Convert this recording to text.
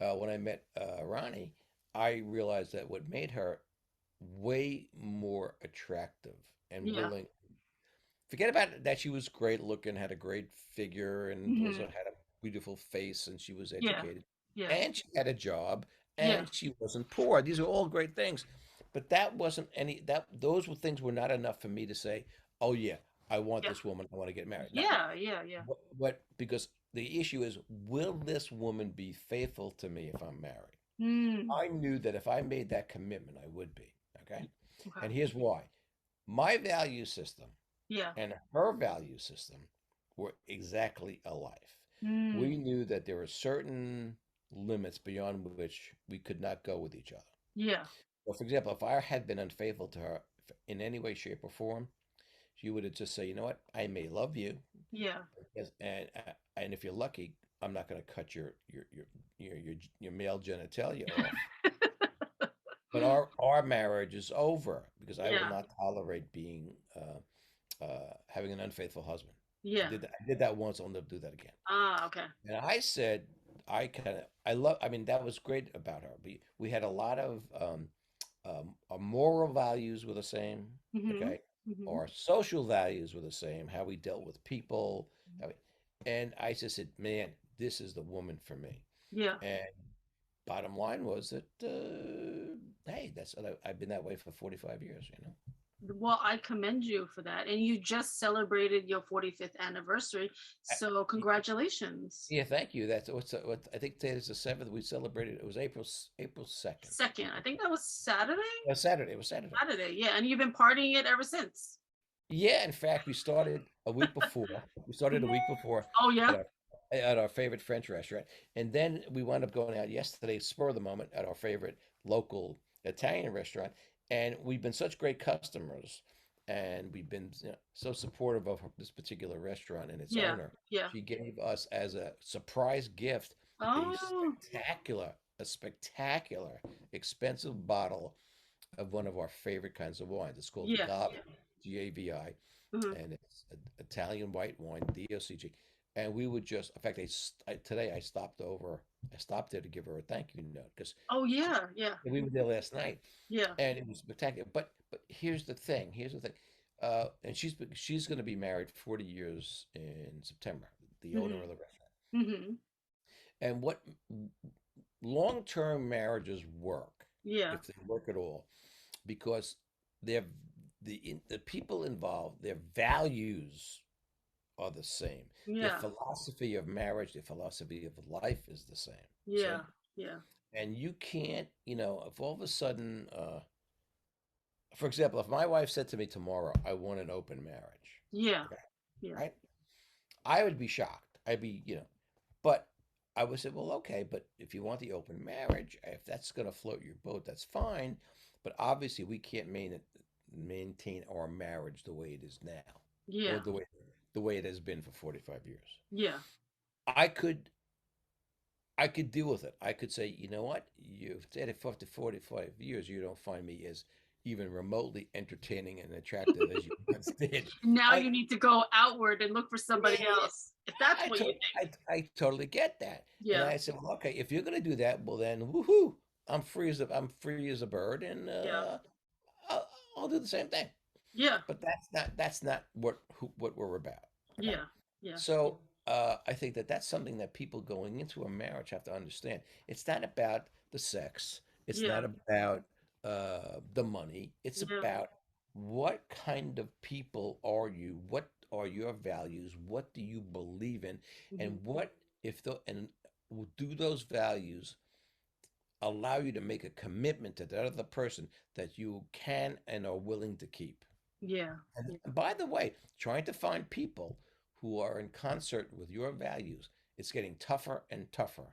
when I met Ronnie, I realized that what made her way more attractive and Yeah. willing. Forget about that she was great looking, had a great figure, and also Hmm. had a beautiful face, and she was Yeah. educated, Yeah. and she had a job, Yeah. and she wasn't poor. These are all great things, but that wasn't any that those were things were not enough for me to say, "Oh yeah, I want Yeah. this woman. I want to get married." No, Yeah. Yeah. Yeah. what because the issue is, will this woman be faithful to me if I'm married? Mm. I knew that if I made that commitment, I would be. Okay, Okay. and here's why: my value system Yeah. and her value system were exactly alike. Mm. We knew that there were certain limits beyond which we could not go with each other. Yeah. Well, for example, if I had been unfaithful to her in any way, shape, or form, she would have just said, "You know what? I may love you, Yeah. yes, and if you're lucky, I'm not going to cut your male genitalia off. But our marriage is over because I will Yeah. not tolerate being having an unfaithful husband. Yeah. I did that once. I'll never do that again." Ah, okay. And I said, I love. I mean, that was great about her. We had a lot of our moral values were the same. Hmm. Okay, Hmm. our social values were the same. How we dealt with people. How we, and I just said, man, this is the woman for me. Yeah. And bottom line was that, hey, I've been that way for 45 years. Well, I commend you for that. And you just celebrated your 45th anniversary. I, So congratulations. yeah, thank you. That's what I think today is the seventh. We celebrated. It was April 2nd. Second, I think that was Saturday. It was Saturday. It was Saturday. Saturday, yeah. And you've been partying it ever since. Yeah, in fact, we started a week before. We started a week before Oh at yeah. our favorite French restaurant, and then we wound up going out yesterday, spur of the moment, at our favorite local Italian restaurant. And we've been such great customers, and we've been, so supportive of this particular restaurant and its Yeah. owner. Yeah. She gave us as a surprise gift a Oh. spectacular, expensive bottle of one of our favorite kinds of wines. It's called Yeah. Gavi, Gavi, Hmm. and it's Italian white wine, DOCG. And we would just, in fact, today I stopped there to give her a thank you note because Oh yeah. Yeah. we were there last night, Yeah. and it was spectacular. But here's the thing. Here's the thing. And she's going to be married 40 years in September. The owner Hmm. of the restaurant. Hmm. And what long-term marriages work, Yeah. if they work at all, because they're the people involved, their values are the same. Their Yeah. philosophy of marriage, their philosophy of life is the same. Yeah. See? Yeah. And you can't, if all of a sudden, for example, if my wife said to me tomorrow, "I want an open marriage," Yeah. okay, Yeah. right? I would be shocked. But I would say, well, okay, but if you want the open marriage, if that's going to float your boat, that's fine. But obviously, we can't maintain our marriage the way it is now, or Yeah. the way it has been for 45 years. Yeah. I could I could deal with it. I could say, you know what, you've said it for 45 years, you don't find me as even remotely entertaining and attractive as you once did. Now I you need to go outward and look for somebody Yeah, else. If that's I, what you to- think. I totally get that. And Yeah. I said, well, okay, if you're going to do that, well then, woohoo, I'm free as a bird, and Yeah. I'll, I'll do the same thing. Yeah. But that's not what we're about. Okay, Yeah. Yeah. so I think that that's something that people going into a marriage have to understand. It's not about the sex. It's Yeah. not about the money. It's Yeah. about what kind of people are you? What are your values? What do you believe in? Hmm. And what if the and do those values allow you to make a commitment to that other person that you can and are willing to keep? Yeah. And Yeah. by the way, trying to find people who are in concert with your values, it's getting tougher and tougher.